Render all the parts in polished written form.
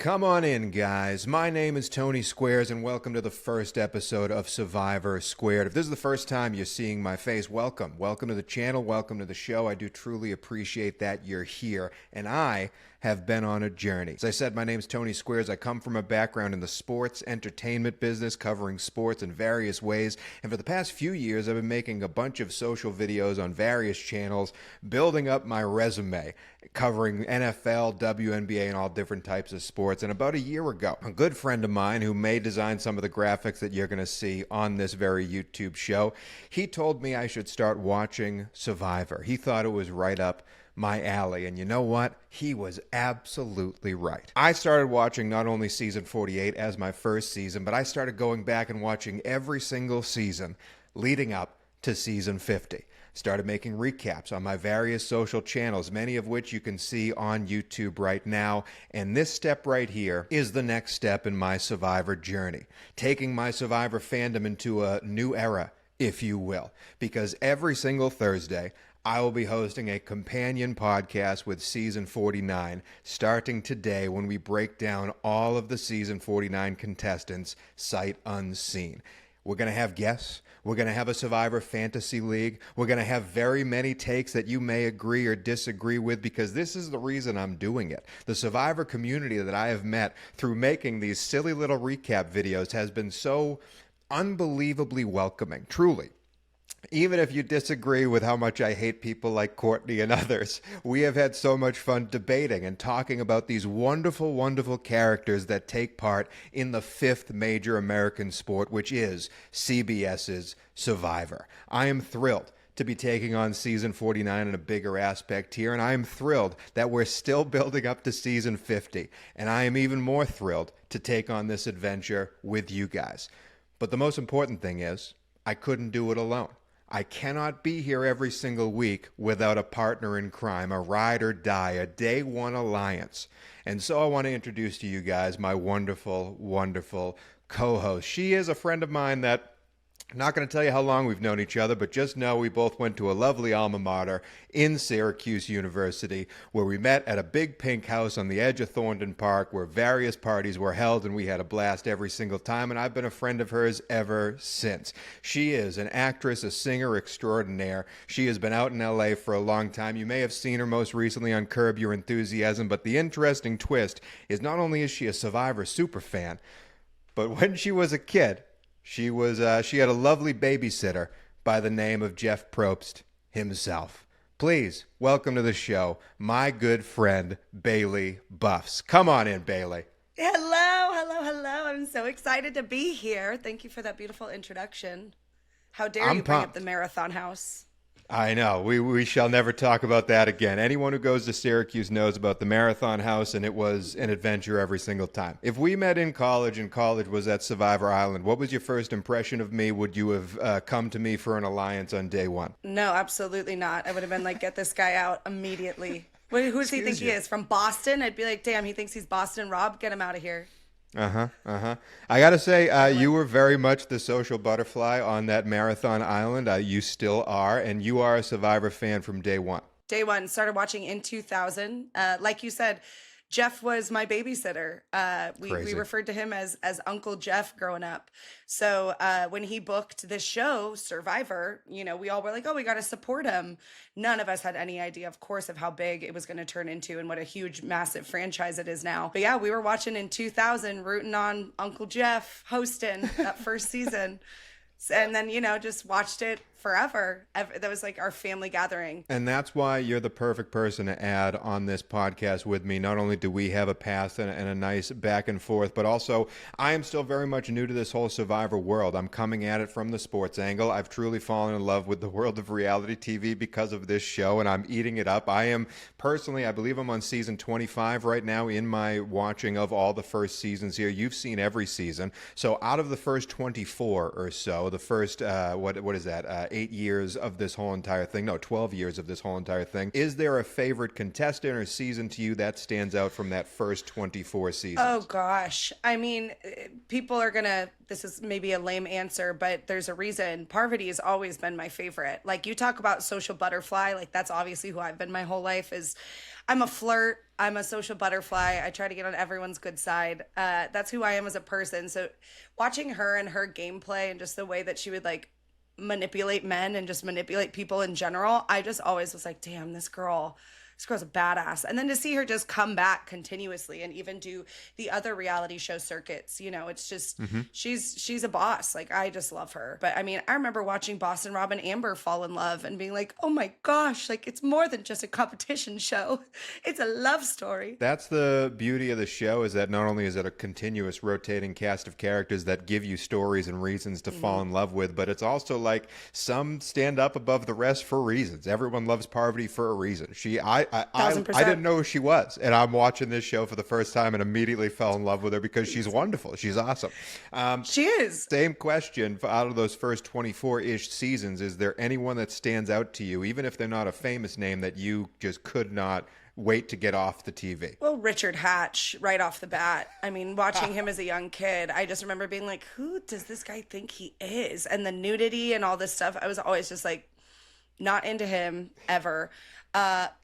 Come on in, guys. My name is Tony Squares, and welcome to the first episode of Survivor Squared. If this is the first time you're seeing my face, welcome. Welcome to the channel. Welcome to the show. I do truly appreciate that you're here, and I have been on a journey. As I said, my name is Tony Squares. I come from a background in the sports entertainment business, covering sports in various ways, and for the past few years, I've been making a bunch of social videos on various channels, building up my resume, covering NFL, WNBA, and all different types of sports. And about a year ago, a good friend of mine who may design some of the graphics that you're going to see on this very YouTube show, he told me I should start watching Survivor. He thought it was right up my alley. And you know what? He was absolutely right. I started watching not only season 48 as my first season, but I started going back and watching every single season leading up to season 50. Started making recaps on my various social channels, many of which you can see on YouTube right now. And this step right here is the next step in my Survivor journey, taking my Survivor fandom into a new era, if you will, because every single Thursday, I will be hosting a companion podcast with Season 49, starting today when we break down all of the Season 49 contestants sight unseen. We're going to have guests. We're going to have a Survivor Fantasy League. We're going to have very many takes that you may agree or disagree with, because this is the reason I'm doing it. The Survivor community that I have met through making these silly little recap videos has been so unbelievably welcoming, truly. Even if you disagree with how much I hate people like Courtney and others, we have had so much fun debating and talking about these wonderful, wonderful characters that take part in the fifth major American sport, which is CBS's Survivor. I am thrilled to be taking on season 49 in a bigger aspect here, and I am thrilled that we're still building up to season 50, and I am even more thrilled to take on this adventure with you guys. But the most important thing is, I couldn't do it alone. I cannot be here every single week without a partner in crime, a ride or die, a day one alliance. And so I want to introduce to you guys my wonderful, wonderful co-host. She is a friend of mine that I'm not going to tell you how long we've known each other, but just know we both went to a lovely alma mater in Syracuse University, where we met at a big pink house on the edge of Thornton Park, where various parties were held, and we had a blast every single time, and I've been a friend of hers ever since. She is an actress, a singer extraordinaire. She has been out in LA for a long time. You may have seen her most recently on Curb Your Enthusiasm, but the interesting twist is not only is she a Survivor superfan, but when she was a kid, she had a lovely babysitter by the name of Jeff Probst himself. Please welcome to the show my good friend Bailey Buffs. Come on in, Bailey. Hello. I'm so excited to be here. Thank you for that beautiful introduction. How dare you bring up the Marathon House? I know. We shall never talk about that again. Anyone who goes to Syracuse knows about the Marathon House, and it was an adventure every single time. If we met in college and college was at Survivor Island, what was your first impression of me? Would you have come to me for an alliance on day one? No, absolutely not. I would have been like, get this guy out immediately. Who does he think he is? From Boston? I'd be like, damn, he thinks he's Boston Rob. Get him out of here. I gotta say, you were very much the social butterfly on that Marathon Island. You still are, and you are a Survivor fan from day one. Day one. Started watching in 2000. Like you said, Jeff was my babysitter. We referred to him as Uncle Jeff growing up. So when he booked this show, Survivor, we all were like, oh, we got to support him. None of us had any idea, of course, of how big it was going to turn into and what a huge, massive franchise it is now. But yeah, we were watching in 2000, rooting on Uncle Jeff hosting that first season. And then, just watched it forever. That was like our family gathering. And that's why you're the perfect person to add on this podcast with me. Not only do we have a past and a nice back and forth, but also I am still very much new to this whole Survivor world. I'm coming at it from the sports angle. I've truly fallen in love with the world of reality TV because of this show, and I'm eating it up. I am personally, I believe I'm on season 25 right now in my watching of all the first seasons here. You've seen every season. So out of the first 24 or so, the first, what is that, 8 years of this whole entire thing. No, 12 years of this whole entire thing. Is there a favorite contestant or season to you that stands out from that first 24 seasons? Oh, gosh. I mean, people are going to, this is maybe a lame answer, but there's a reason. Parvati has always been my favorite. Like, you talk about social butterfly, like that's obviously who I've been my whole life. I'm a flirt. I'm a social butterfly. I try to get on everyone's good side. That's who I am as a person. So watching her and her gameplay and just the way that she would like manipulate men and just manipulate people in general, I just always was like, damn, this girl's a badass. And then to see her just come back continuously and even do the other reality show circuits, it's just, she's a boss. Like, I just love her. But I mean, I remember watching Boston Rob and Amber fall in love and being like, oh my gosh, like it's more than just a competition show. It's a love story. That's the beauty of the show, is that not only is it a continuous rotating cast of characters that give you stories and reasons to fall in love with, but it's also like some stand up above the rest for reasons. Everyone loves Parvati for a reason. I didn't know who she was, and I'm watching this show for the first time and immediately fell in love with her because she's wonderful. She's awesome. She is. Same question. Out of those first 24-ish seasons, is there anyone that stands out to you, even if they're not a famous name, that you just could not wait to get off the TV? Well, Richard Hatch, right off the bat. I mean, watching him as a young kid, I just remember being like, who does this guy think he is? And the nudity and all this stuff, I was always just like, not into him ever.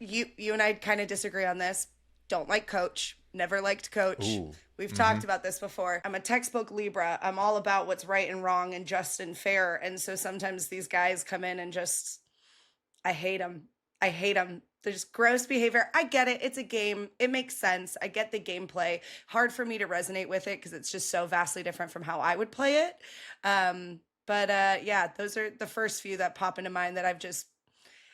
You and I kind of disagree on this. Don't like Coach. Never liked Coach. Ooh. We've talked about this before. I'm a textbook Libra. I'm all about what's right and wrong and just and fair. And so sometimes these guys come in and just, I hate them. They're just gross behavior. I get it. It's a game. It makes sense. I get the gameplay. Hard for me to resonate with it because it's just so vastly different from how I would play it. Yeah, those are the first few that pop into mind that I've just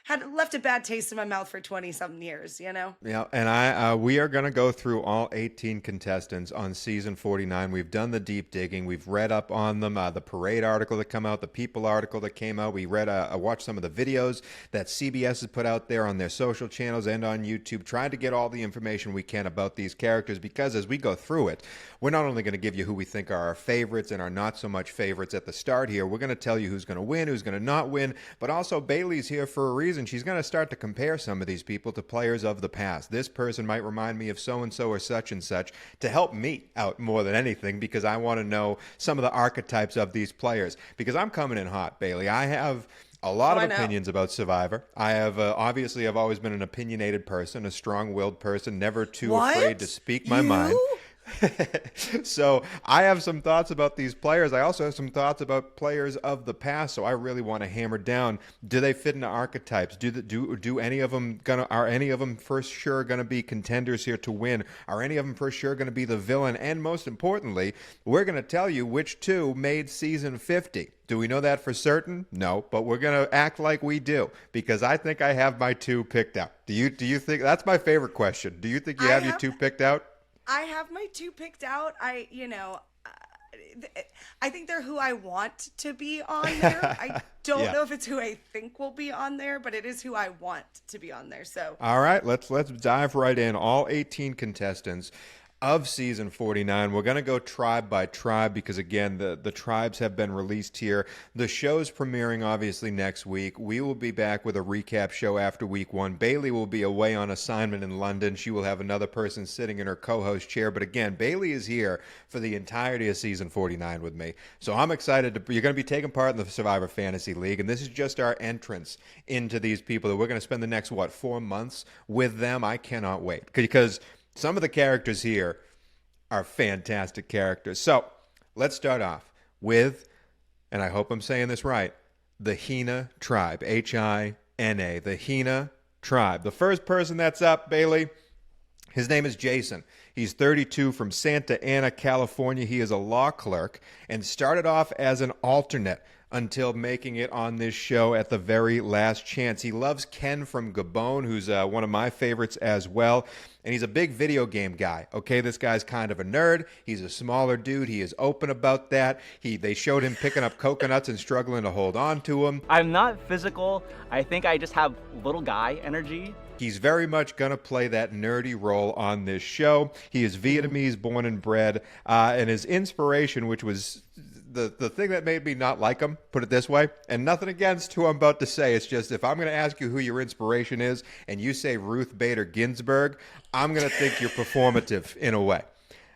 had left a bad taste in my mouth for 20-something years, Yeah, and we are going to go through all 18 contestants on season 49. We've done the deep digging. We've read up on them, the Parade article that came out, the People article that came out. We watched some of the videos that CBS has put out there on their social channels and on YouTube, trying to get all the information we can about these characters, because as we go through it, we're not only going to give you who we think are our favorites and our not so much favorites at the start here. We're going to tell you who's going to win, who's going to not win, but also Bailey's here for a reason. She's going to start to compare some of these people to players of the past. This person might remind me of so-and-so or such and such, to help me out more than anything, because I want to know some of the archetypes of these players. Because I'm coming in hot, Bailey. I have a lot of opinions about Survivor. I have obviously I've always been an opinionated person, a strong-willed person, never too afraid to speak my mind. So I have some thoughts about these players. I also have some thoughts about players of the past. So I really want to hammer down: do they fit into archetypes? Do any of them are any of them for sure going to be contenders here to win? Are any of them for sure going to be the villain? And most importantly, we're going to tell you which two made season 50. Do we know that for certain? No, but we're going to act like we do, because I think I have my two picked out. Do you think that's my favorite question? Do you think you have your two picked out? I have my two picked out. I think they're who I want to be on there. I don't know if it's who I think will be on there, but it is who I want to be on there. So, all right, let's dive right in. All 18 contestants of season 49. We're going to go tribe by tribe because, again, the tribes have been released here. The show's premiering, obviously, next week. We will be back with a recap show after week one. Bailey will be away on assignment in London. She will have another person sitting in her co-host chair. But, again, Bailey is here for the entirety of season 49 with me. So I'm excited. You're going to be taking part in the Survivor Fantasy League, and this is just our entrance into these people that we're going to spend the next, 4 months with them. I cannot wait, because some of the characters here are fantastic characters. So let's start off with, and I hope I'm saying this right, the Hina tribe, Hina, the Hina tribe. The first person that's up, Bailey, his name is Jason. He's 32, from Santa Ana, California. He is a law clerk and started off as an alternate until making it on this show at the very last chance. He loves Ken from Gabon, who's one of my favorites as well. And he's a big video game guy. Okay, this guy's kind of a nerd. He's a smaller dude. He is open about that. They showed him picking up coconuts and struggling to hold on to them. I'm not physical. I think I just have little guy energy. He's very much going to play that nerdy role on this show. He is Vietnamese born and bred, and his inspiration, which was the thing that made me not like him, put it this way, and nothing against who I'm about to say, it's just, if I'm going to ask you who your inspiration is and you say Ruth Bader Ginsburg, I'm going to think you're performative in a way.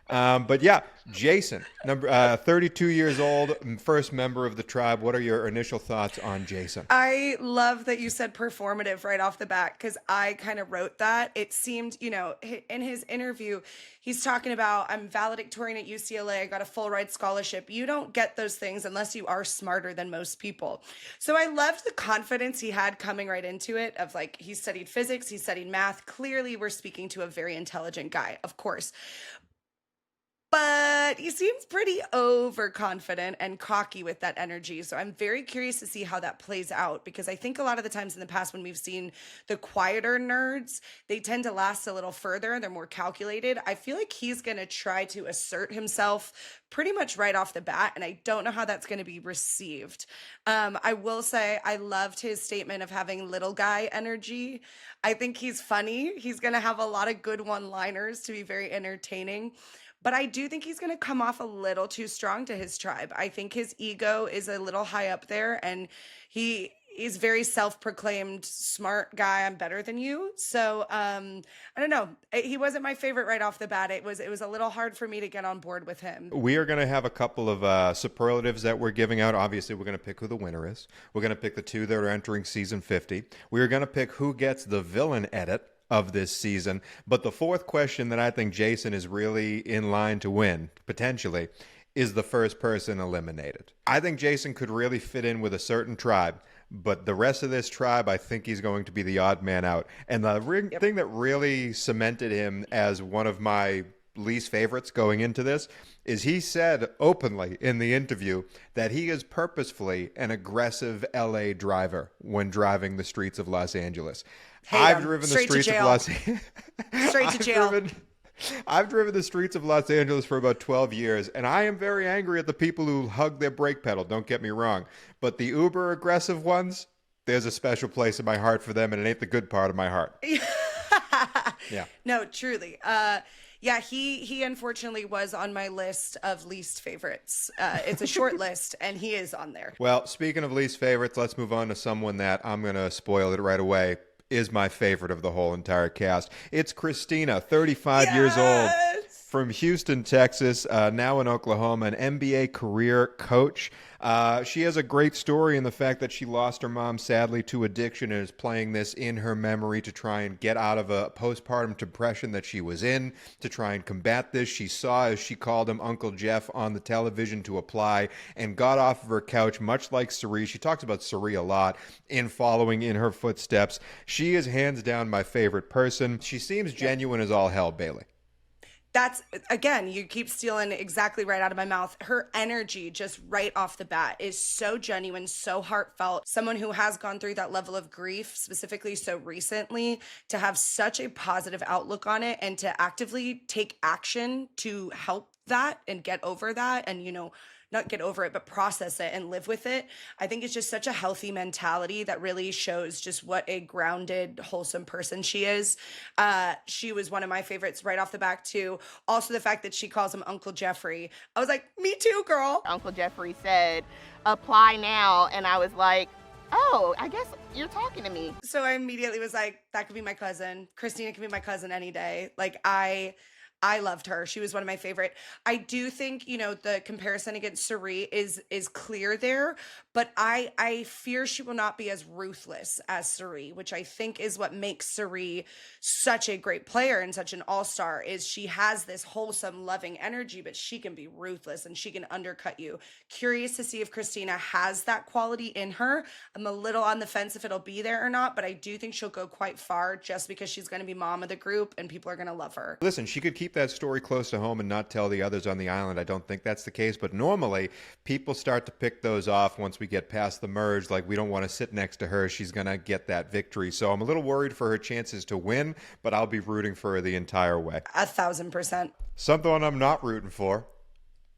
But yeah, Jason, 32 years old, first member of the tribe. What are your initial thoughts on Jason? I love that you said performative right off the bat, because I kind of wrote that. It seemed, in his interview, he's talking about, I'm valedictorian at UCLA. I got a full ride scholarship. You don't get those things unless you are smarter than most people. So I loved the confidence he had coming right into it of like, he studied physics, he studied math. Clearly, we're speaking to a very intelligent guy, of course. But he seems pretty overconfident and cocky with that energy. So I'm very curious to see how that plays out, because I think a lot of the times in the past when we've seen the quieter nerds, they tend to last a little further. They're more calculated. I feel like he's going to try to assert himself pretty much right off the bat, and I don't know how that's going to be received. I will say I loved his statement of having little guy energy. I think he's funny. He's going to have a lot of good one-liners to be very entertaining. But I do think he's going to come off a little too strong to his tribe. I think his ego is a little high up there, and he's very self-proclaimed smart guy. I'm better than you. So I don't know. He wasn't my favorite right off the bat. It was a little hard for me to get on board with him. We are going to have a couple of superlatives that we're giving out. Obviously, we're going to pick who the winner is. We're going to pick the two that are entering season 50. We are going to pick who gets the villain edit of this season. But the fourth question that I think Jason is really in line to win, potentially, is the first person eliminated. I think Jason could really fit in with a certain tribe, but the rest of this tribe, I think he's going to be the odd man out. And the thing that really cemented him as one of my least favorites going into this is he said openly in the interview that he is purposefully an aggressive LA driver when driving the streets of Los Angeles. I've driven the streets of Los Angeles. Straight to jail. I've driven the streets of Los Angeles for about 12 years, and I am very angry at the people who hug their brake pedal, don't get me wrong. But the uber aggressive ones, there's a special place in my heart for them, and it ain't the good part of my heart. Yeah. No, truly. Yeah, he unfortunately was on my list of least favorites. It's a short list, and he is on there. Well, speaking of least favorites, let's move on to someone that I'm going to spoil it right away. Is my favorite of the whole entire cast. It's Kristina, 35 years old, from Houston, Texas, now in Oklahoma, an NBA career coach. She has a great story in the fact that she lost her mom, sadly, to addiction and is playing this in her memory to try and get out of a postpartum depression that she was in, to try and combat this. She saw, as she called him, Uncle Jeff on the television to apply and got off of her couch, much like Suri. She talks about Suri a lot in following in her footsteps. She is hands down my favorite person. She seems genuine as all hell, Bailey. That's, again, you keep stealing exactly right out of my mouth. Her energy just right off the bat is so genuine, so heartfelt. Someone who has gone through that level of grief, specifically so recently, to have such a positive outlook on it and to actively take action to help that and get over that and, not get over it, but process it and live with it. I think it's just such a healthy mentality that really shows just what a grounded, wholesome person she is. She was one of my favorites right off the back too. Also the fact that she calls him Uncle Jeffrey. I was like, me too, girl. Uncle Jeffrey said, apply now. And I was like, oh, I guess you're talking to me. So I immediately was like, that could be my cousin. Kristina could be my cousin any day. Like I loved her. She was one of my favorite. I do think, the comparison against Suri is clear there, but I fear she will not be as ruthless as Suri, which I think is what makes Suri such a great player and such an all-star, is she has this wholesome, loving energy, but she can be ruthless and she can undercut you. Curious to see if Kristina has that quality in her. I'm a little on the fence if it'll be there or not, but I do think she'll go quite far just because she's going to be mom of the group and people are going to love her. Listen, she could keep that story close to home and not tell the others on the island. I don't think that's the case, but normally people start to pick those off once we get past the merge. Like, we don't want to sit next to her. She's going to get that victory. So I'm a little worried for her chances to win, but I'll be rooting for her the entire way. 1,000%. Something I'm not rooting for.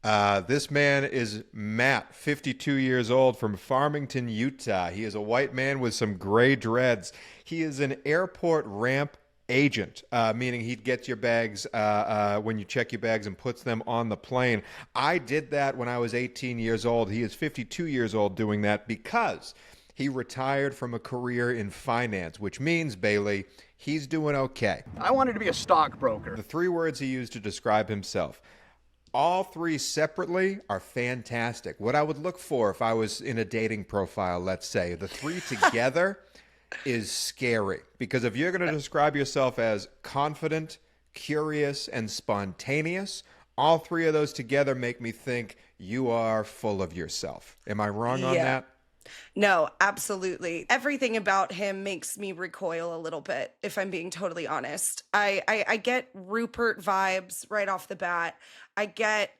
This man is Matt, 52 years old, from Farmington, Utah. He is a white man with some gray dreads. He is an airport ramp agent, meaning he gets your bags when you check your bags and puts them on the plane. I did that when I was 18 years old. He is 52 years old doing that because he retired from a career in finance, which means, Bailey, he's doing okay. I wanted to be a stockbroker. The three words he used to describe himself: all three separately are fantastic. What I would look for if I was in a dating profile, let's say, the three together is scary. Because if you're going to describe yourself as confident, curious, and spontaneous, all three of those together make me think you are full of yourself. Am I wrong on that? No, absolutely. Everything about him makes me recoil a little bit, if I'm being totally honest. I get Rupert vibes right off the bat. I get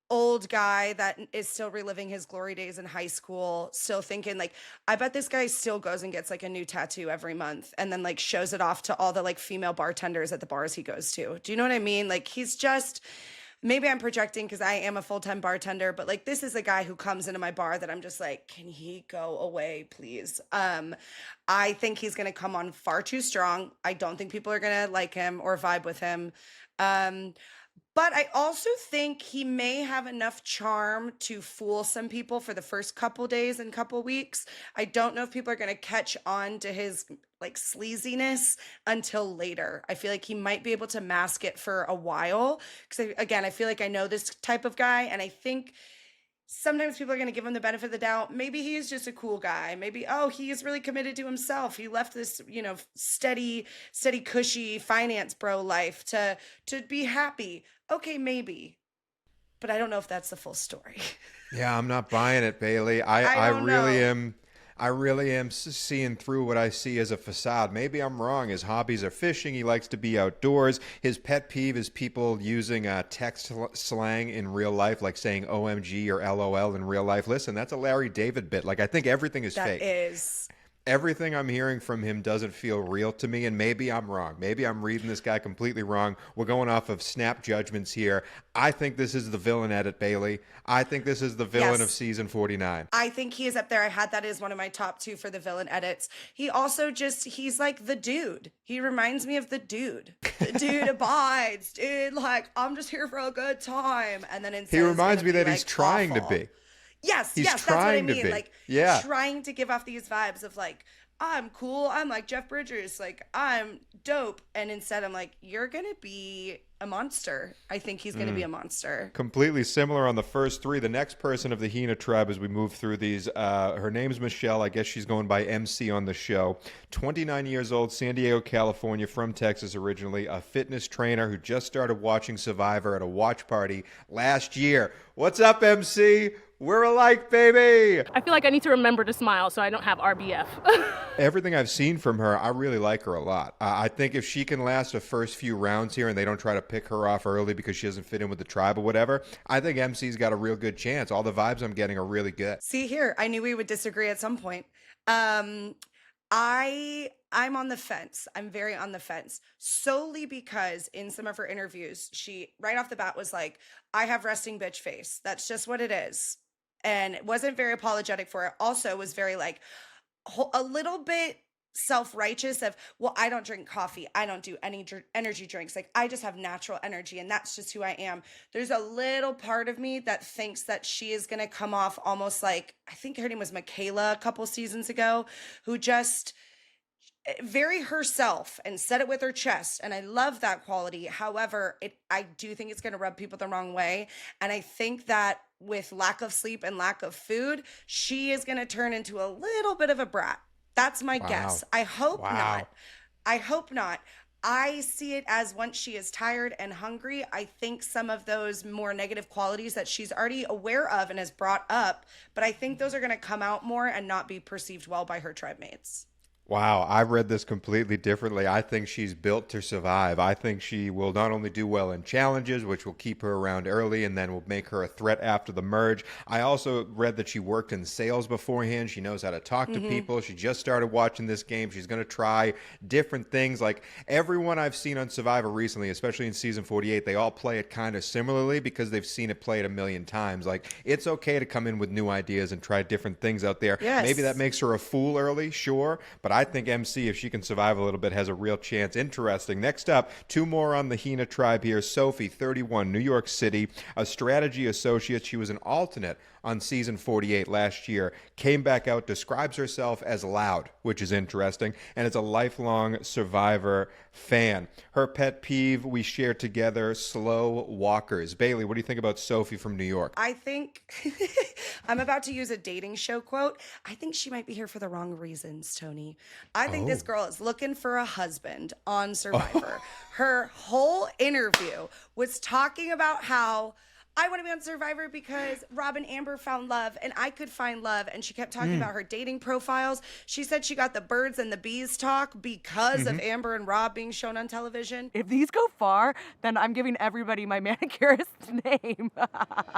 old guy that is still reliving his glory days in high school, still thinking like, I bet this guy still goes and gets like a new tattoo every month and then like shows it off to all the like female bartenders at the bars he goes to. Do you know what I mean? Like he's just... Maybe I'm projecting because I am a full-time bartender, but like this is a guy who comes into my bar that I'm just like, can he go away, please? I think he's going to come on far too strong. I don't think people are going to like him or vibe with him. But I also think he may have enough charm to fool some people for the first couple days and couple weeks. I don't know if people are going to catch on to his like sleaziness until later. I feel like he might be able to mask it for a while. Because again, I feel like I know this type of guy, and I think sometimes people are going to give him the benefit of the doubt. Maybe he's just a cool guy. Maybe, oh, he is really committed to himself. He left this, steady, cushy finance bro life to be happy. Okay, maybe. But I don't know if that's the full story. Yeah, I'm not buying it, Bailey. I really am seeing through what I see as a facade. Maybe I'm wrong. His hobbies are fishing. He likes to be outdoors. His pet peeve is people using text slang in real life, like saying OMG or LOL in real life. Listen, that's a Larry David bit. Like, I think everything is fake. That is. Everything I'm hearing from him doesn't feel real to me, and maybe I'm wrong. Maybe I'm reading this guy completely wrong. We're going off of snap judgments here. I think this is the villain edit, Bailey. I think this is the villain of season 49. I think he is up there. I had that as one of my top 2 for the villain edits. He also he's like the dude. He reminds me of the dude. The dude abides, dude. Like, I'm just here for a good time. And then he reminds me that he's trying to be. Yes, that's what I mean. Like, trying to give off these vibes of like, I'm cool. I'm like Jeff Bridges. Like, I'm dope. And instead I'm like, you're going to be a monster. I think he's going to be a monster. Completely similar on the first 3. The next person of the Hina tribe as we move through these, her name's Michelle. I guess she's going by MC on the show. 29 years old, San Diego, California, from Texas originally. A fitness trainer who just started watching Survivor at a watch party last year. What's up, MC? We're alike, baby. I feel like I need to remember to smile so I don't have RBF. Everything I've seen from her, I really like her a lot. I think if she can last the first few rounds here and they don't try to pick her off early because she doesn't fit in with the tribe or whatever, I think MC's got a real good chance. All the vibes I'm getting are really good. See here, I knew we would disagree at some point. I'm on the fence. I'm very on the fence, solely because in some of her interviews, she right off the bat was like, I have resting bitch face. That's just what it is. And it wasn't very apologetic for it. Also was very like a little bit self-righteous of, well, I don't drink coffee. I don't do any energy drinks. Like, I just have natural energy and that's just who I am. There's a little part of me that thinks that she is going to come off almost like, I think her name was Michaela a couple seasons ago, who just very herself and said it with her chest. And I love that quality. However, I do think it's going to rub people the wrong way. And I think that with lack of sleep and lack of food, she is going to turn into a little bit of a brat. That's my guess. I hope not. I hope not. I see it as once she is tired and hungry, I think some of those more negative qualities that she's already aware of and has brought up, but I think those are going to come out more and not be perceived well by her tribe mates. Wow, I read this completely differently. I think she's built to survive. I think she will not only do well in challenges, which will keep her around early and then will make her a threat after the merge. I also read that she worked in sales beforehand. She knows how to talk to people. She just started watching this game. She's going to try different things. Like everyone I've seen on Survivor recently, especially in season 48, they all play it kind of similarly because they've seen it played a million times. Like, it's okay to come in with new ideas and try different things out there. Yes. Maybe that makes her a fool early, sure, but I think MC, if she can survive a little bit, has a real chance. Interesting. Next up, two more on the Hina tribe here. Sophie, 31, New York City, a strategy associate. She was an alternate on season 48 last year, came back out, describes herself as loud, which is interesting, and is a lifelong Survivor fan. Her pet peeve we share together, slow walkers. Bailey, what do you think about Sophie from New York? I think I'm about to use a dating show quote. I think she might be here for the wrong reasons, Tony. I think this girl is looking for a husband on Survivor. Her whole interview was talking about how I want to be on Survivor because Rob and Amber found love and I could find love. And she kept talking about her dating profiles. She said she got the birds and the bees talk because of Amber and Rob being shown on television. If these go far, then I'm giving everybody my manicurist's name.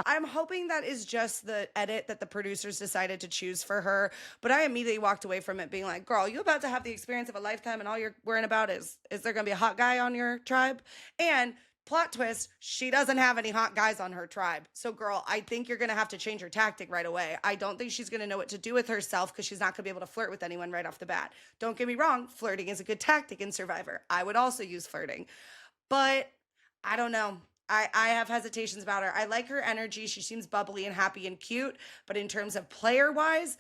I'm hoping that is just the edit that the producers decided to choose for her. But I immediately walked away from it being like, girl, you about to have the experience of a lifetime and all you're worrying about is there going to be a hot guy on your tribe? And plot twist, she doesn't have any hot guys on her tribe. So, girl, I think you're going to have to change your tactic right away. I don't think she's going to know what to do with herself because she's not going to be able to flirt with anyone right off the bat. Don't get me wrong, flirting is a good tactic in Survivor. I would also use flirting. But I don't know. I have hesitations about her. I like her energy. She seems bubbly and happy and cute. But in terms of player-wise,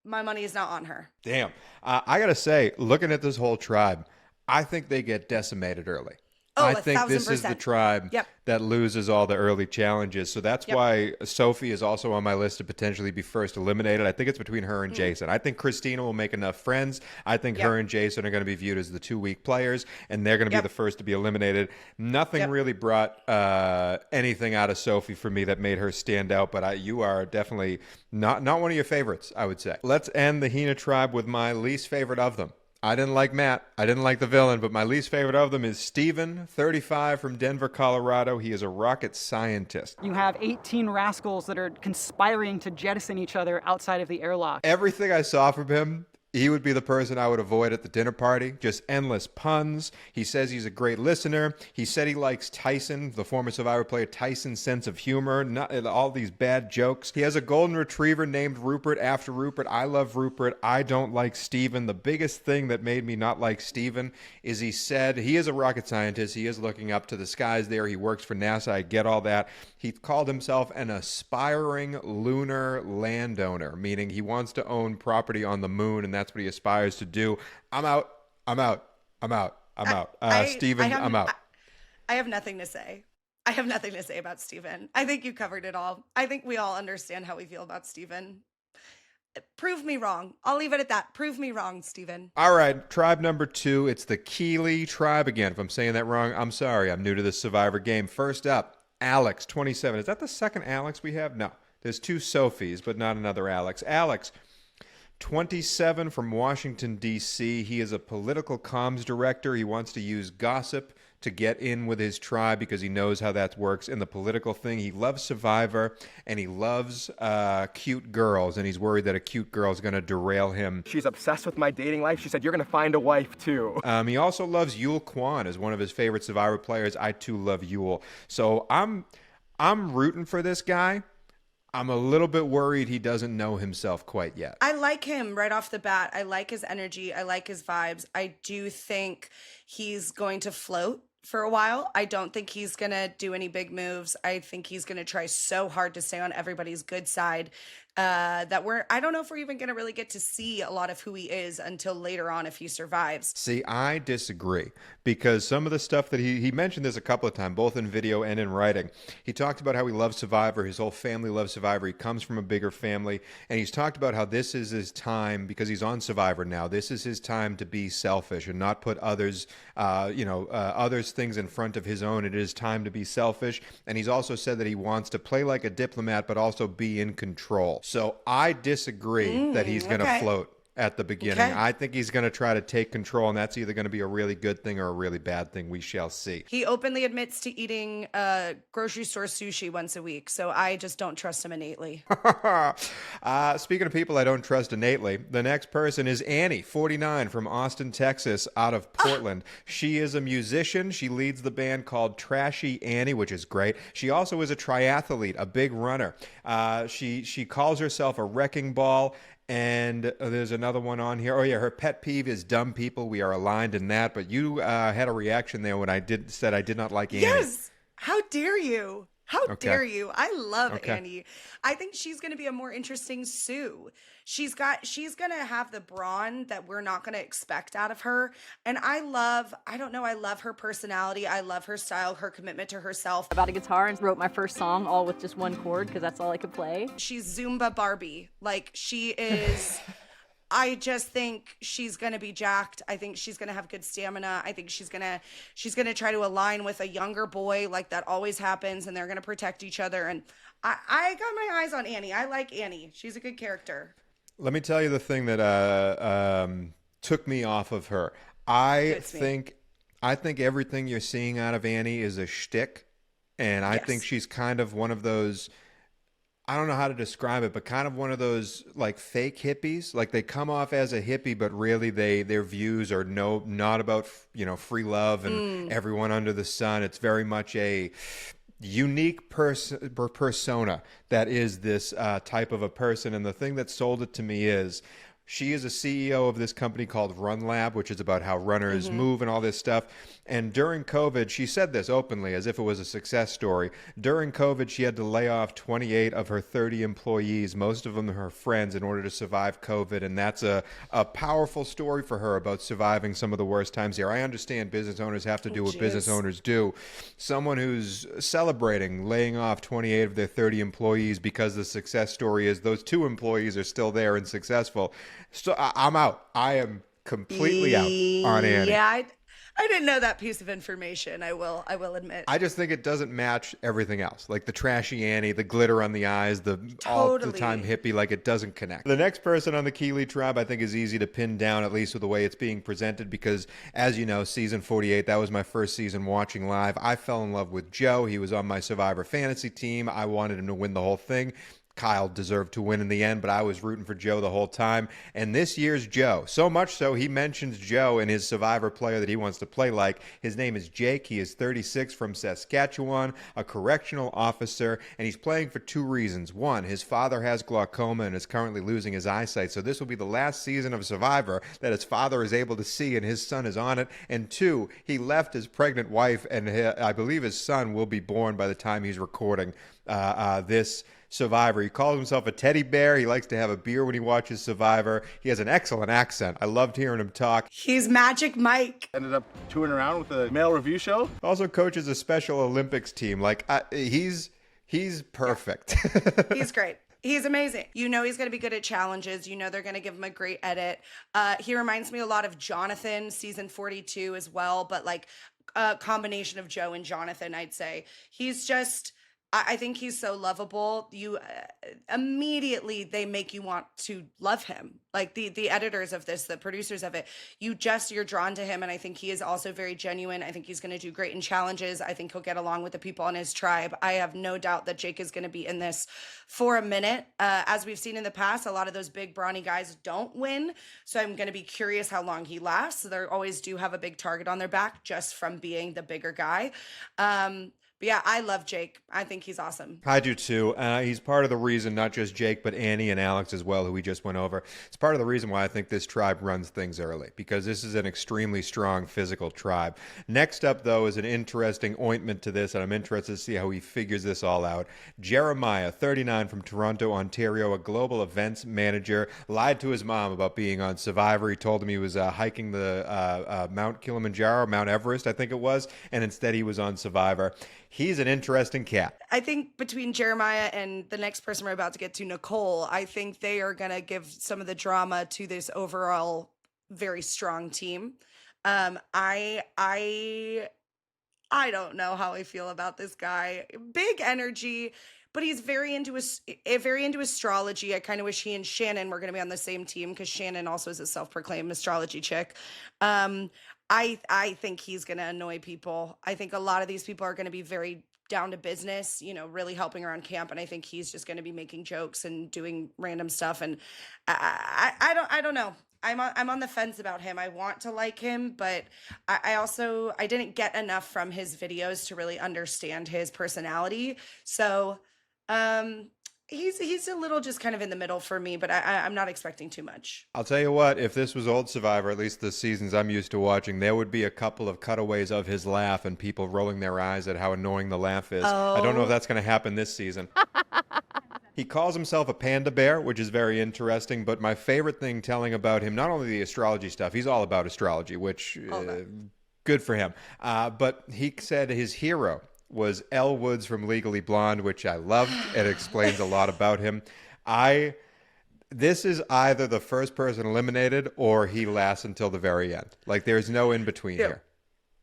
my money is not on her. Damn. I got to say, looking at this whole tribe, I think they get decimated early. I think this is the tribe that loses all the early challenges. So that's why Sophie is also on my list to potentially be first eliminated. I think it's between her and Jason. I think Kristina will make enough friends. I think her and Jason are going to be viewed as the two weak players, and they're going to be the first to be eliminated. Nothing really brought anything out of Sophie for me that made her stand out, but you are definitely not one of your favorites, I would say. Let's end the Hina tribe with my least favorite of them. I didn't like Matt. I didn't like the villain, but my least favorite of them is Steven, 35, from Denver, Colorado. He is a rocket scientist. You have 18 rascals that are conspiring to jettison each other outside of the airlock. Everything I saw from him, he would be the person I would avoid at the dinner party. Just endless puns. He says he's a great listener. He said he likes Tyson, the former Survivor player, Tyson's sense of humor, not all these bad jokes. He has a golden retriever named Rupert after Rupert. I love Rupert. I don't like Steven. The biggest thing that made me not like Steven is he said he is a rocket scientist. He is looking up to the skies there. He works for NASA. I get all that. He called himself an aspiring lunar landowner, meaning he wants to own property on the moon, and that's what he aspires to do. I'm out. Steven, I'm out. I have nothing to say. I have nothing to say about Steven. I think you covered it all. I think we all understand how we feel about Steven. Prove me wrong. I'll leave it at that. Prove me wrong, Steven. All right, tribe number 2. It's the Keeley tribe again. If I'm saying that wrong, I'm sorry. I'm new to this Survivor game. First up, Alex, 27. Is that the second Alex we have? No. There's 2 Sophies, but not another Alex. Alex, 27, from Washington, D.C. He is a political comms director. He wants to use gossip to get in with his tribe because he knows how that works in the political thing. He loves Survivor, and he loves cute girls, and he's worried that a cute girl is going to derail him. She's obsessed with my dating life. She said, you're going to find a wife, too. He also loves Yul Kwan as one of his favorite Survivor players. I, too, love Yul. So I'm rooting for this guy. I'm a little bit worried he doesn't know himself quite yet. I like him right off the bat. I like his energy. I like his vibes. I do think he's going to float for a while. I don't think he's going to do any big moves. I think he's going to try so hard to stay on everybody's good side that I don't know if we're even going to really get to see a lot of who he is until later on if he survives. See, I disagree, because some of the stuff that he mentioned this a couple of times, both in video and in writing. He talked about how he loves Survivor. His whole family loves Survivor. He comes from a bigger family, and he's talked about how this is his time, because he's on Survivor now. This is his time to be selfish and not put others' things in front of his own. It is time to be selfish. And he's also said that he wants to play like a diplomat, but also be in control. So I disagree that he's going to float at the beginning. Okay. I think he's going to try to take control, and that's either going to be a really good thing or a really bad thing. We shall see. He openly admits to eating grocery store sushi once a week, so I just don't trust him innately. Speaking of people I don't trust innately, the next person is Annie, 49, from Austin, Texas, out of Portland. She is a musician. She leads the band called Trashy Annie, which is great. She also is a triathlete, a big runner. She calls herself a wrecking ball. And there's another one on here. Oh, yeah, her pet peeve is dumb people. We are aligned in that. But you had a reaction there when said I did not like Annie. Yes. How dare you? How Okay. dare you? I love Okay. Annie. I think she's going to be a more interesting Sue. She's going to have the brawn that we're not going to expect out of her. And I love her personality. I love her style, her commitment to herself. I bought a guitar and wrote my first song all with just one chord because that's all I could play. She's Zumba Barbie. Like, she is... I just think she's going to be jacked. I think she's going to have good stamina. I think she's going to try to align with a younger boy, like that always happens, and they're going to protect each other. And I got my eyes on Annie. I like Annie. She's a good character. Let me tell you the thing that took me off of her. I think everything you're seeing out of Annie is a shtick, and I think she's kind of one of those. I don't know how to describe it, but kind of one of those like fake hippies. Like they come off as a hippie, but really their views are not about free love and everyone under the sun. It's very much a unique persona that is this type of a person. And the thing that sold it to me is she is a CEO of this company called Run Lab, which is about how runners move and all this stuff. And during COVID, she said this openly as if it was a success story. During COVID, she had to lay off 28 of her 30 employees, most of them her friends, in order to survive COVID. And that's a powerful story for her about surviving some of the worst times here. I understand business owners have to do what business owners do. Someone who's celebrating laying off 28 of their 30 employees because the success story is those 2 employees are still there and successful. So I'm out. I am completely out on Annie. Yeah, I didn't know that piece of information. I will admit. I just think it doesn't match everything else. Like the trashy Annie, the glitter on the eyes, all the time hippie, like it doesn't connect. The next person on the Keeley tribe I think is easy to pin down, at least with the way it's being presented, because as you know, season 48, that was my first season watching live. I fell in love with Joe. He was on my Survivor fantasy team. I wanted him to win the whole thing. Kyle deserved to win in the end, but I was rooting for Joe the whole time. And this year's Joe, so much so he mentions Joe in his Survivor player that he wants to play like. His name is Jake. He is 36 from Saskatchewan, a correctional officer, and he's playing for 2 reasons. 1, his father has glaucoma and is currently losing his eyesight, so this will be the last season of Survivor that his father is able to see, and his son is on it. And 2, he left his pregnant wife, and I believe his son will be born by the time he's recording this Survivor. He calls himself a teddy bear. He likes to have a beer when he watches Survivor. He has an excellent accent. I loved hearing him talk. He's Magic Mike. Ended up touring around with a male review show. Also coaches a Special Olympics team. Like he's perfect. He's great. He's amazing. You know he's going to be good at challenges. You know they're going to give him a great edit. He reminds me a lot of Jonathan, season 42 as well, but like a combination of Joe and Jonathan, I'd say. He's just... I think he's so lovable. You immediately they make you want to love him. Like the editors of this, the producers of it, you're drawn to him. And I think he is also very genuine. I think he's going to do great in challenges. I think he'll get along with the people on his tribe. I have no doubt that Jake is going to be in this for a minute. As we've seen in the past, a lot of those big brawny guys don't win. So I'm going to be curious how long he lasts. They always do have a big target on their back just from being the bigger guy. But yeah, I love Jake. I think he's awesome. I do too. He's part of the reason, not just Jake, but Annie and Alex as well, who we just went over. It's part of the reason why I think this tribe runs things early, because this is an extremely strong physical tribe. Next up, though, is an interesting ointment to this, and I'm interested to see how he figures this all out. Jeremiah, 39, from Toronto, Ontario, a global events manager, lied to his mom about being on Survivor. He told him he was hiking the Mount Kilimanjaro, Mount Everest, I think it was, and instead he was on Survivor. He's an interesting cat. I think between Jeremiah and the next person we're about to get to, Nicole, I think they are going to give some of the drama to this overall very strong team. I don't know how I feel about this guy. Big energy, but he's very into astrology. I kind of wish he and Shannon were going to be on the same team, because Shannon also is a self-proclaimed astrology chick. I think he's going to annoy people. I think a lot of these people are going to be very down to business, really helping around camp. And I think he's just going to be making jokes and doing random stuff. And I don't know. I'm on the fence about him. I want to like him, but I didn't get enough from his videos to really understand his personality. So, He's a little just kind of in the middle for me, but I'm not expecting too much. I'll tell you what, if this was old Survivor, at least the seasons I'm used to watching, there would be a couple of cutaways of his laugh and people rolling their eyes at how annoying the laugh is. I don't know if that's going to happen this season. He calls himself a panda bear, which is very interesting, but my favorite thing telling about him, not only the astrology stuff, he's all about astrology, which good for him, but he said his hero was Elle Woods from Legally Blonde, which I loved. It explains a lot about him. This is either the first person eliminated or he lasts until the very end. Like, there's no in between here.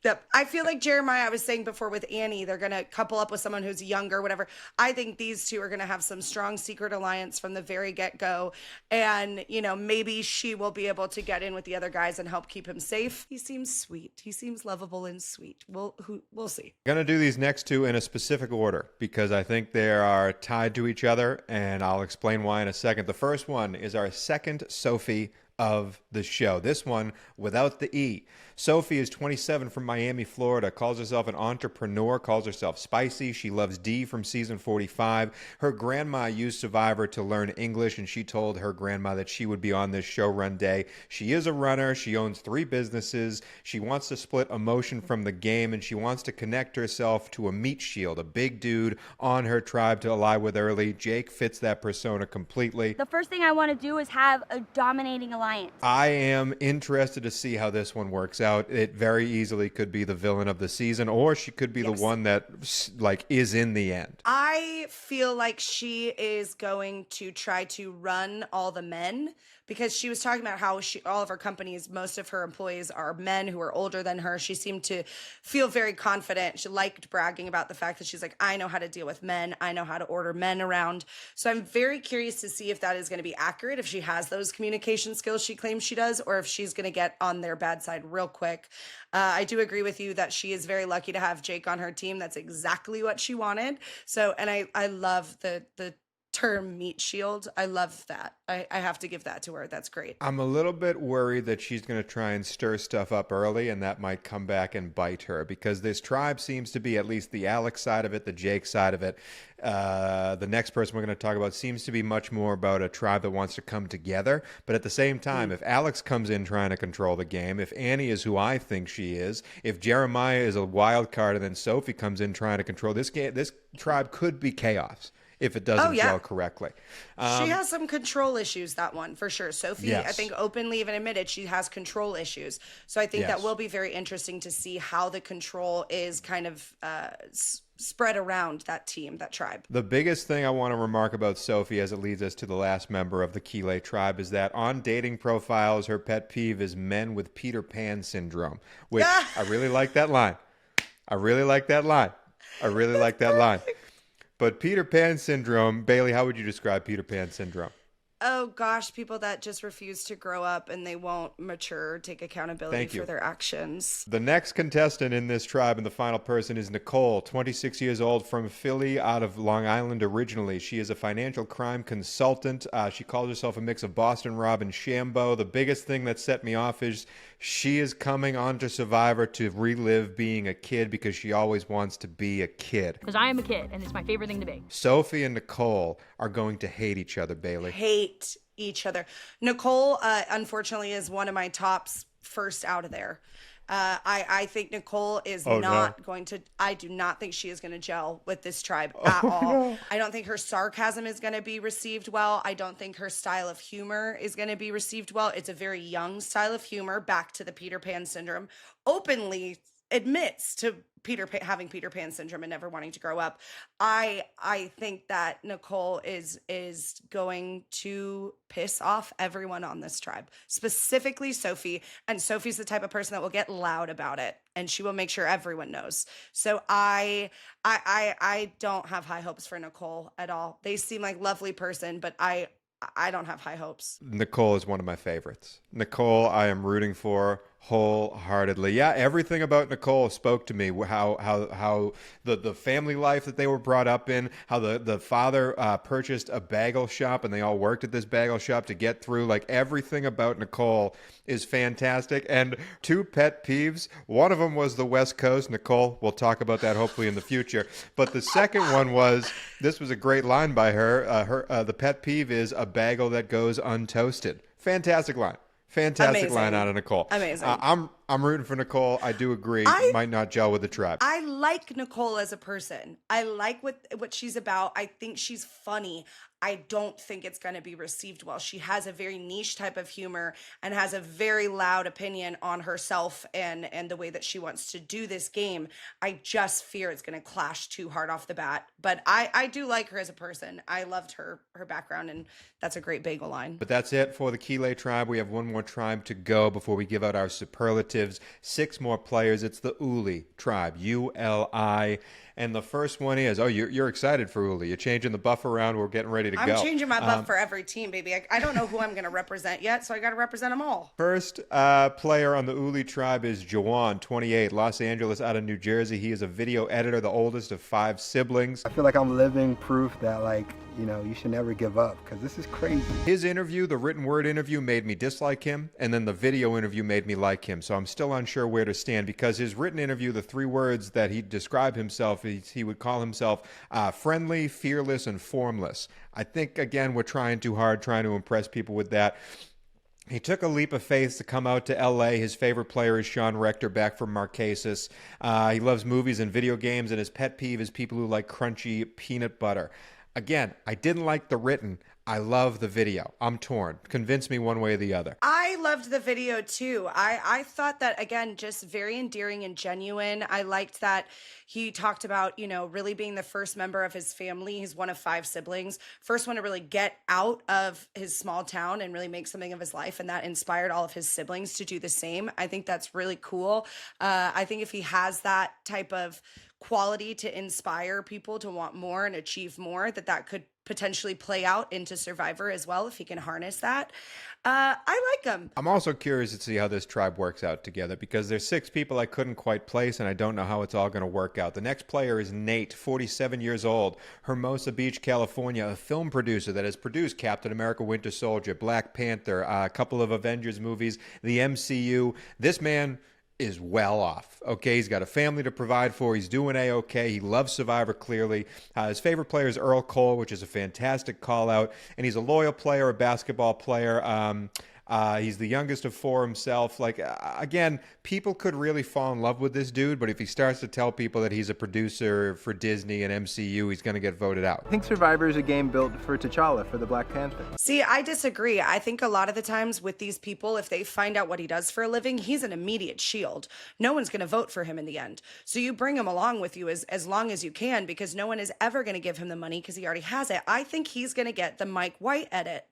Yep. I feel like Jeremiah, I was saying before with Annie, they're going to couple up with someone who's younger, whatever. I think these two are going to have some strong secret alliance from the very get-go. And, maybe she will be able to get in with the other guys and help keep him safe. He seems sweet. He seems lovable and sweet. We'll see. I'm going to do these next two in a specific order because I think they are tied to each other, and I'll explain why in a second. The first one is our second Sophie of the show. This one without the E. Sophie is 27 from Miami, Florida, calls herself an entrepreneur, calls herself spicy. She loves D from season 45. Her grandma used Survivor to learn English, and she told her grandma that she would be on this show run day. She is a runner. She owns 3 businesses. She wants to split emotion from the game, and she wants to connect herself to a meat shield, a big dude on her tribe to ally with early. Jake fits that persona completely. The first thing I want to do is have a dominating alliance. I am interested to see how this one works out. It very easily could be the villain of the season, or she could be the one that is in the end. I feel like she is going to try to run all the men, because she was talking about how all of her companies, most of her employees are men who are older than her. She seemed to feel very confident. She liked bragging about the fact that she's like, I know how to deal with men. I know how to order men around. So I'm very curious to see if that is going to be accurate, if she has those communication skills she claims she does, or if she's going to get on their bad side real quick. I do agree with you that she is very lucky to have Jake on her team. That's exactly what she wanted. So, and I love the term meat shield. I love that. I have to give that to her. That's great. I'm a little bit worried that she's going to try and stir stuff up early, and that might come back and bite her, because this tribe seems to be, at least the Alex side of it, the Jake side of it, the next person we're going to talk about seems to be much more about a tribe that wants to come together. But at the same time, if Alex comes in trying to control the game, if Annie is who I think she is, if Jeremiah is a wild card, and then Sophie comes in trying to control this game, this tribe could be chaos if it doesn't gel correctly. She has some control issues, that one, for sure. Sophie, yes. I think, openly even admitted she has control issues. So I think that will be very interesting to see how the control is kind of spread around that team, that tribe. The biggest thing I want to remark about Sophie, as it leads us to the last member of the Kile tribe, is that on dating profiles, her pet peeve is men with Peter Pan syndrome, which I really like that line. I really like that line. But Peter Pan syndrome, Bailey, how would you describe Peter Pan syndrome? Oh, gosh, people that just refuse to grow up and they won't mature, take accountability for their actions. The next contestant in this tribe and the final person is Nicole, 26 years old, from Philly, out of Long Island originally. She is a financial crime consultant. She calls herself a mix of Boston Rob and Shambo. The biggest thing that set me off is she is coming onto Survivor to relive being a kid, because she always wants to be a kid. Because I am a kid, and it's my favorite thing to be. Sophie and Nicole are going to hate each other, Bailey. Hate each other. Nicole, unfortunately, is one of my tops first out of there. I think Nicole is going to, I do not think she is going to gel with this tribe at all. No. I don't think her sarcasm is going to be received well. I don't think her style of humor is going to be received well. It's a very young style of humor, back to the Peter Pan syndrome. Openly admits to having Peter Pan syndrome and never wanting to grow up. I think that Nicole is going to piss off everyone on this tribe, specifically Sophie. And Sophie's the type of person that will get loud about it, and she will make sure everyone knows. So I don't have high hopes for Nicole at all. They seem like a lovely person, but I don't have high hopes. Nicole is one of my favorites. Nicole, I am rooting for wholeheartedly. Yeah, everything about Nicole spoke to me. How the family life that they were brought up in, how the father purchased a bagel shop and they all worked at this bagel shop to get through. Like, everything about Nicole is fantastic. And 2 pet peeves. One of them was the West Coast. Nicole, we'll talk about that hopefully in the future. But the second one was This was a great line by her. The pet peeve is a bagel that goes untoasted. Fantastic line. Fantastic Amazing. line out of Nicole. Amazing. I'm rooting for Nicole. I do agree. Might not gel with the tribe. I like Nicole as a person. I like what she's about. I think she's funny. I don't think it's going to be received well. She has a very niche type of humor and has a very loud opinion on herself and the way that she wants to do this game. I just fear it's going to clash too hard off the bat. But I do like her as a person. I loved her background, and that's a great bagel line. But that's it for the Kile tribe. We have one more tribe to go before we give out our superlatives. 6 more players. It's the Uli tribe, ULI. And the first one is, you're excited for Uli. You're changing the buff around. We're getting ready to go. I'm changing my buff for every team, baby. I don't know who I'm going to represent yet, so I got to represent them all. First player on the Uli tribe is Jawan, 28, Los Angeles out of New Jersey. He is a video editor, the oldest of 5 siblings. I feel like I'm living proof that, you should never give up, because this is crazy. His interview, the written word interview, made me dislike him, and then the video interview made me like him. So I'm still unsure where to stand, because his written interview, the 3 words that he described himself, he would call himself friendly, fearless, and formless. I think, again, we're trying too hard, trying to impress people with that. He took a leap of faith to come out to L.A. His favorite player is Sean Rector, back from Marquesas. He loves movies and video games, and his pet peeve is people who like crunchy peanut butter. Again, I didn't like the written. I love the video. I'm torn. Convince me one way or the other. I loved the video too. I thought that, again, just very endearing and genuine. I liked that he talked about, really being the first member of his family. He's one of 5 siblings. First one to really get out of his small town and really make something of his life. And that inspired all of his siblings to do the same. I think that's really cool. I think if he has that type of quality to inspire people to want more and achieve more, that could potentially play out into Survivor as well if he can harness that. I like him. I'm also curious to see how this tribe works out together, because there's 6 people I couldn't quite place, and I don't know how it's all going to work out. The next player is Nate, 47 years old, Hermosa Beach, California, a film producer that has produced Captain America, Winter Soldier, Black Panther, a couple of Avengers movies, the MCU. This man is well off. Okay, he's got a family to provide for. He's doing A-okay. He loves Survivor, clearly. His favorite player is Earl Cole, which is a fantastic call-out. And he's a loyal player, a basketball player. He's the youngest of 4 himself. Again, people could really fall in love with this dude, but if he starts to tell people that he's a producer for Disney and MCU, he's going to get voted out. I think Survivor is a game built for T'Challa, for the Black Panther. See, I disagree. I think a lot of the times with these people, if they find out what he does for a living, he's an immediate shield. No one's going to vote for him in the end. So you bring him along with you as long as you can, because no one is ever going to give him the money because he already has it. I think he's going to get the Mike White edit.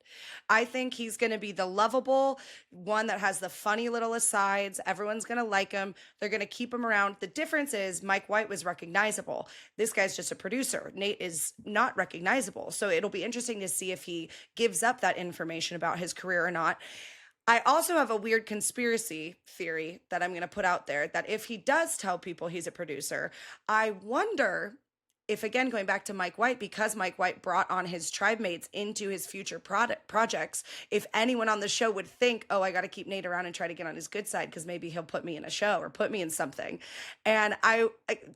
I think he's going to be the lovable one that has the funny little asides. Everyone's going to like him. They're going to keep him around. The difference is Mike White was recognizable. This guy's just a producer. Nate is not recognizable. So it'll be interesting to see if he gives up that information about his career or not. I also have a weird conspiracy theory that I'm going to put out there, that if he does tell people he's a producer, I wonder if, again, going back to Mike White, because Mike White brought on his tribe mates into his future projects, if anyone on the show would think, oh, I got to keep Nate around and try to get on his good side because maybe he'll put me in a show or put me in something. And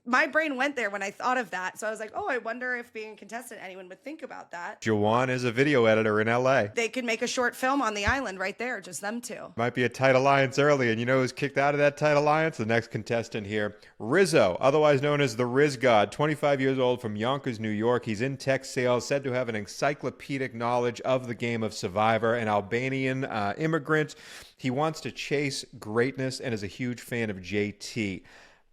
my brain went there when I thought of that. So I was like, oh, I wonder if being a contestant, anyone would think about that. Jawan is a video editor in L.A. They could make a short film on the island right there, just them 2. Might be a tight alliance early, and you know who's kicked out of that tight alliance? The next contestant here, Rizo, otherwise known as the Riz God, 25 years old, from Yonkers, New York. He's in tech sales, said to have an encyclopedic knowledge of the game of Survivor, an Albanian immigrant. He wants to chase greatness and is a huge fan of JT.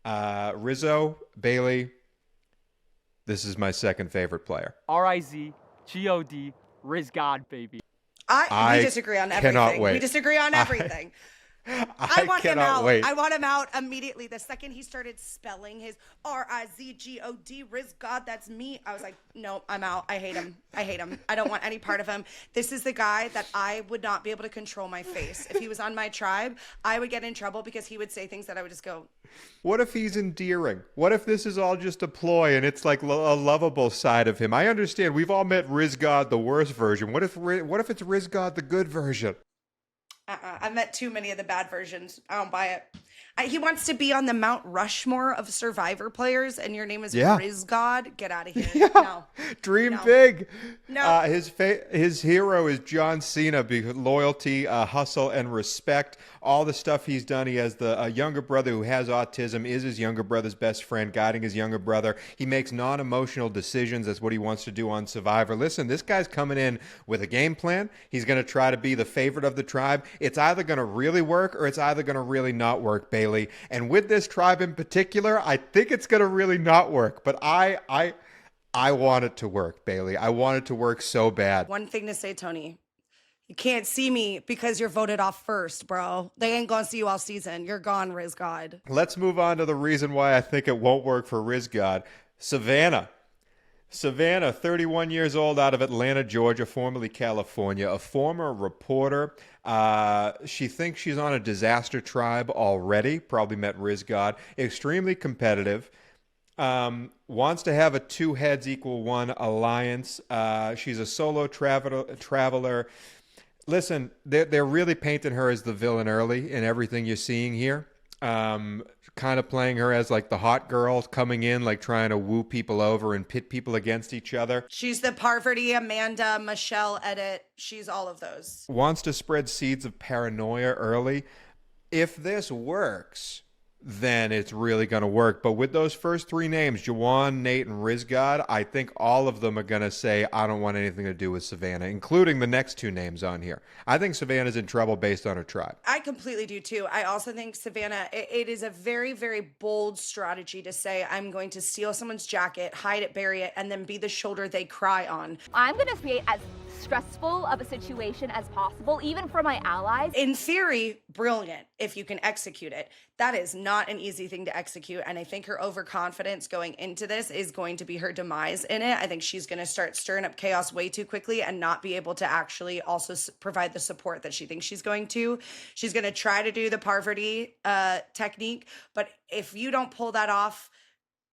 Rizo, Bailey, this is my second favorite player. R-I-Z-G-O-D, Riz God, baby. We disagree on everything. Cannot wait. We disagree on everything. I want him out. I want him out immediately. The second he started spelling his R-I-Z-G-O-D, Riz God, that's me. I was like, no, I'm out. I hate him. I don't want any part of him. This is the guy that I would not be able to control my face. If he was on my tribe, I would get in trouble because he would say things that I would just go. What if he's endearing? What if this is all just a ploy and it's like a lovable side of him? I understand. We've all met Riz God, the worst version. What if it's Riz God, the good version? I've met too many of the bad versions. I don't buy it. He wants to be on the Mount Rushmore of Survivor players, and your name is Riz God. Get out of here. Yeah. No. Dream big. No. His hero is John Cena. Loyalty, hustle, and respect. All the stuff he's done. He has a younger brother who has autism, is his younger brother's best friend, guiding his younger brother. He makes non-emotional decisions. That's what he wants to do on Survivor. Listen, this guy's coming in with a game plan. He's going to try to be the favorite of the tribe. It's either going to really work or it's either going to really not work, Bailey. And with this tribe in particular, I think it's going to really not work. But I want it to work, Bailey. I want it to work so bad. One thing to say, Tony. You can't see me because you're voted off first, bro. They ain't gonna see you all season. You're gone, Riz God. Let's move on to the reason why I think it won't work for Riz God. Savannah, 31 years old, out of Atlanta, Georgia, formerly California, a former reporter. She thinks she's on a disaster tribe already. Probably met Riz God. Extremely competitive. Wants to have a 2 heads equal 1 alliance. She's a solo traveler. Listen, they're really painting her as the villain early in everything you're seeing here. Kind of playing her as like the hot girl coming in, like trying to woo people over and pit people against each other. She's the Parvati, Amanda, Michelle edit. She's all of those. Wants to spread seeds of paranoia early. If this works, then it's really going to work. But with those first 3 names, Jawan, Nate, and Riz God, I think all of them are going to say, I don't want anything to do with Savannah, including the next 2 names on here. I think Savannah's in trouble based on her tribe. I completely do too. I also think Savannah, it is a very, very bold strategy to say, I'm going to steal someone's jacket, hide it, bury it, and then be the shoulder they cry on. I'm going to create as stressful of a situation as possible, even for my allies. In theory, brilliant if you can execute it. That is not an easy thing to execute, and I think her overconfidence going into this is going to be her demise in it. I think she's going to start stirring up chaos way too quickly and not be able to actually also provide the support that she thinks she's going to. She's going to try to do the Parvati technique, but if you don't pull that off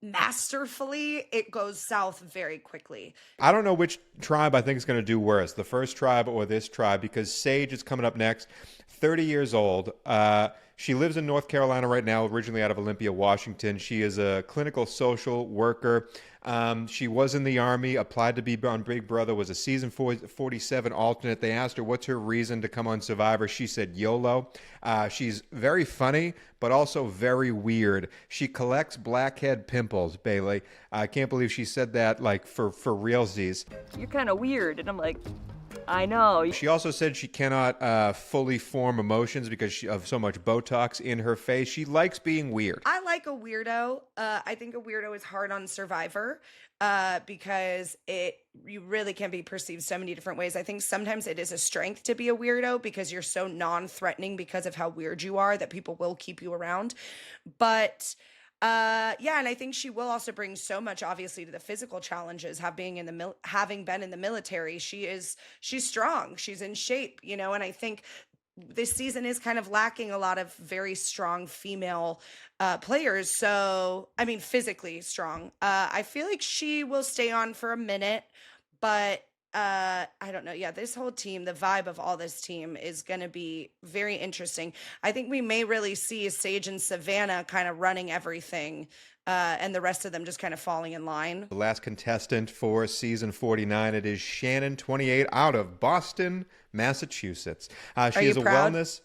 masterfully, it goes south very quickly. I don't know which tribe I think is going to do worse, the first tribe or this tribe, because Sage is coming up next, 30 years old. She lives in North Carolina right now, originally out of Olympia, Washington. She is a clinical social worker. She was in the Army, applied to be on Big Brother, was a season 47 alternate. They asked her, what's her reason to come on Survivor? She said YOLO. She's very funny, but also very weird. She collects blackhead pimples, Bailey. I can't believe she said that, like, for realsies. You're kind of weird. And I'm like, I know. She also said she cannot fully form emotions because of so much Botox in her face. She likes being weird. I like a weirdo. I think a weirdo is hard on Survivor because you really can be perceived so many different ways. I think sometimes it is a strength to be a weirdo because you're so non-threatening because of how weird you are that people will keep you around. But yeah, and I think she will also bring so much, obviously, to the physical challenges. Having been in the military, she's strong, she's in shape, you know. And I think this season is kind of lacking a lot of very strong female players. So, I mean, physically strong. I feel like she will stay on for a minute, but I don't know. Yeah, this whole team, the vibe of all this team is going to be very interesting. I think we may really see Sage and Savannah kind of running everything and the rest of them just kind of falling in line. The last contestant for season 49, it is Shannon, 28, out of Boston, Massachusetts. She is a wellness.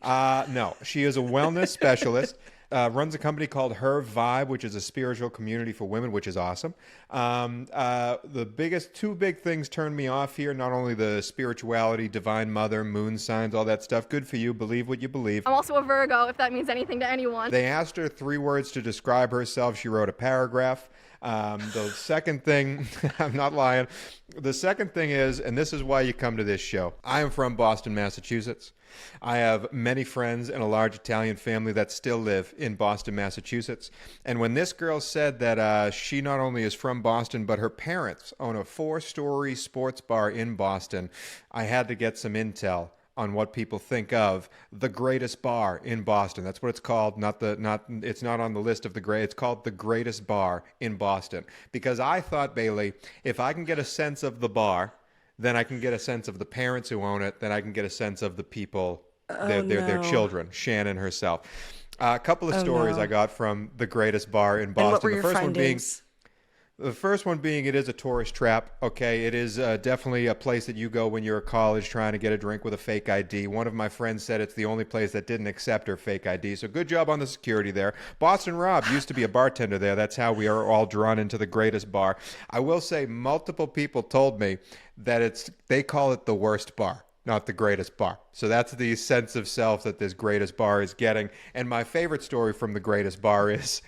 No, she is a wellness specialist. Runs a company called Her Vibe, which is a spiritual community for women, which is awesome. The two big things turned me off here, not only the spirituality, divine mother, moon signs, all that stuff. Good for you. Believe what you believe. I'm also a Virgo, if that means anything to anyone. They asked her 3 words to describe herself. She wrote a paragraph. The second thing, I'm not lying. The second thing is, and this is why you come to this show. I am from Boston, Massachusetts. I have many friends and a large Italian family that still live in Boston, Massachusetts. And when this girl said that she not only is from Boston, but her parents own a 4-story sports bar in Boston, I had to get some intel on what people think of the greatest bar in Boston. That's what it's called. It's not on the list of the great. It's called the greatest bar in Boston. Because I thought, Bailey, if I can get a sense of the bar, then I can get a sense of the parents who own it. Then I can get a sense of the people, their children, Shannon herself. A couple of stories I got from the greatest bar in Boston. And what were your the first findings? The first one being it is a tourist trap. Okay, it is definitely a place that you go when you're at college trying to get a drink with a fake ID. One of my friends said it's the only place that didn't accept her fake ID. So good job on the security there. Boston Rob used to be a bartender there. That's how we are all drawn into the greatest bar. I will say multiple people told me that they call it the worst bar, not the greatest bar. So that's the sense of self that this greatest bar is getting. And my favorite story from the greatest bar is,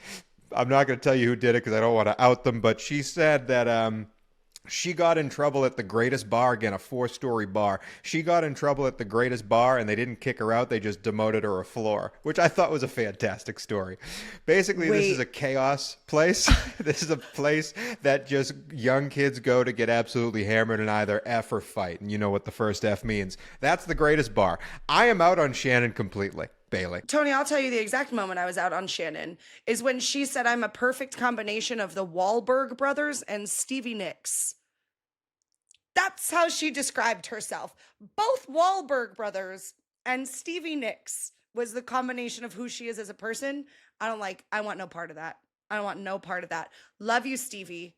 I'm not going to tell you who did it because I don't want to out them, but she said that she got in trouble at the greatest bar, again, a 4-story bar. She got in trouble at the greatest bar and they didn't kick her out. They just demoted her a floor, which I thought was a fantastic story. Basically, This is a chaos place. This is a place that just young kids go to get absolutely hammered and either F or fight. And you know what the first F means. That's the greatest bar. I am out on Shannon completely. Bailey. Tony, I'll tell you the exact moment I was out on Shannon is when she said I'm a perfect combination of the Wahlberg brothers and Stevie Nicks. That's how she described herself. Both Wahlberg brothers and Stevie Nicks was the combination of who she is as a person. I want no part of that. I don't want no part of that. Love you, Stevie.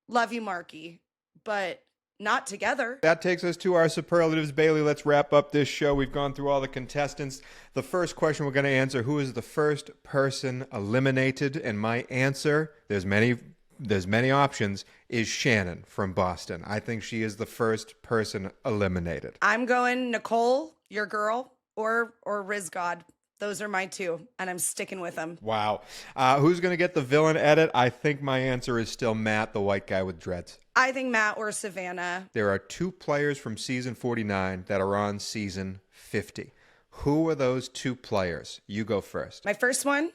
Love you, Marky. But not together. That takes us to our superlatives. Bailey, let's wrap up this show. We've gone through all the contestants. The first question we're going to answer, who is the first person eliminated? And my answer, there's many options, is Shannon from Boston. I think she is the first person eliminated. I'm going Nicole, your girl, or Riz God. Those are my two, and I'm sticking with them. Wow. Who's going to get the villain edit? I think my answer is still Matt, the white guy with dreads. I think Matt or Savannah. There are 2 players from season 49 that are on season 50. Who are those 2 players? You go first. My first one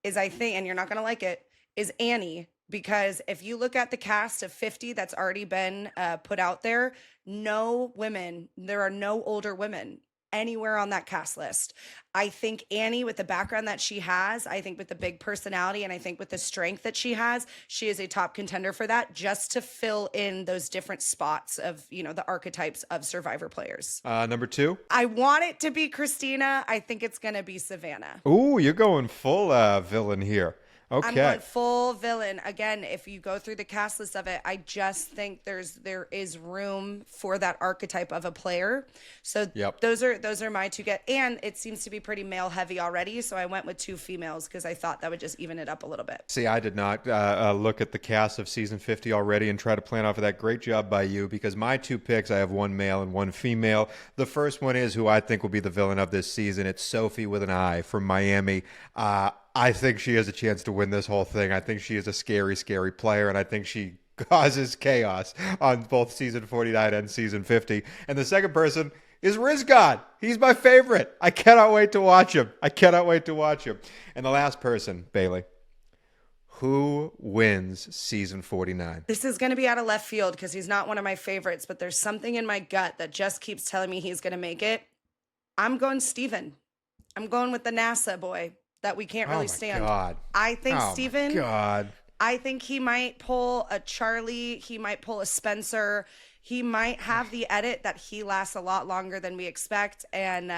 is, I think, and you're not going to like it, is Annie. Because if you look at the cast of 50 that's already been put out there, there are no older women anywhere on that cast list. I think Annie, with the background that she has, I think with the big personality, and I think with the strength that she has, she is a top contender for that, just to fill in those different spots of, the archetypes of Survivor players. Number 2? I want it to be Kristina. I think it's going to be Savannah. Ooh, you're going full villain here. Okay. I'm going full villain. Again, if you go through the cast list of it, I just think there is room for that archetype of a player. So those are my 2 and it seems to be pretty male heavy already. So I went with 2 females because I thought that would just even it up a little bit. See, I did not look at the cast of season 50 already and try to plan off of that. Great job by you, because my 2 picks, I have 1 male and 1 female. The first one is who I think will be the villain of this season. It's Sophie with an I from Miami. I think she has a chance to win this whole thing. I think she is a scary, scary player, and I think she causes chaos on both season 49 and season 50. And the second person is Riz God. He's my favorite. I cannot wait to watch him. And the last person, Bailey. Who wins season 49? This is going to be out of left field because he's not one of my favorites, but there's something in my gut that just keeps telling me he's going to make it. I'm going Steven. I'm going with the NASA boy that we can't really stand. God. I think Steven. God. I think he might pull a Charlie. He might pull a Spencer. He might have the edit that he lasts a lot longer than we expect. And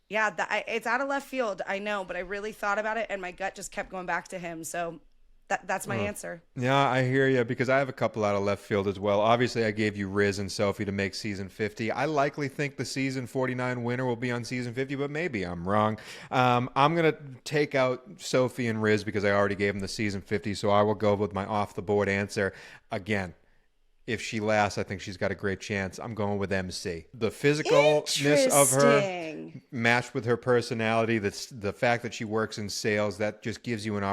it's out of left field, I know, but I really thought about it and my gut just kept going back to him. So that's my answer. Yeah, I hear you, because I have a couple out of left field as well. Obviously, I gave you Riz and Sophie to make season 50. I likely think the season 49 winner will be on season 50, but maybe I'm wrong. I'm going to take out Sophie and Riz because I already gave them the season 50, so I will go with my off-the-board answer. Again, if she lasts, I think she's got a great chance. I'm going with MC. The physicalness of her matched with her personality, the fact that she works in sales, that just gives you an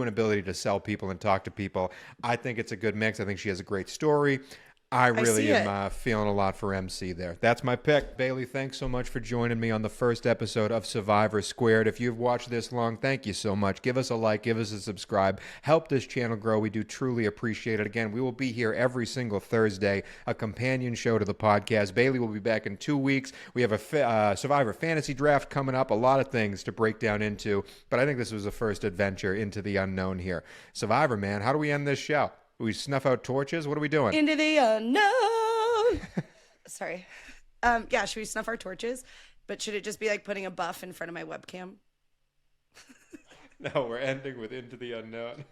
ability to sell people and talk to people. I think it's a good mix. I think she has a great story. I really am feeling a lot for MC there. That's my pick. Bailey, thanks so much for joining me on the first episode of Survivor Squared. If you've watched this long, thank you so much. Give us a like, give us a subscribe. Help this channel grow. We do truly appreciate it. Again, we will be here every single Thursday, a companion show to the podcast. Bailey will be back in 2 weeks. We have a Survivor Fantasy Draft coming up, a lot of things to break down into, but I think this was the first adventure into the unknown here. Survivor, man, how do we end this show? We snuff out torches? What are we doing? Into the unknown. Sorry. Should we snuff our torches? But should it just be like putting a buff in front of my webcam? No, we're ending with Into the Unknown.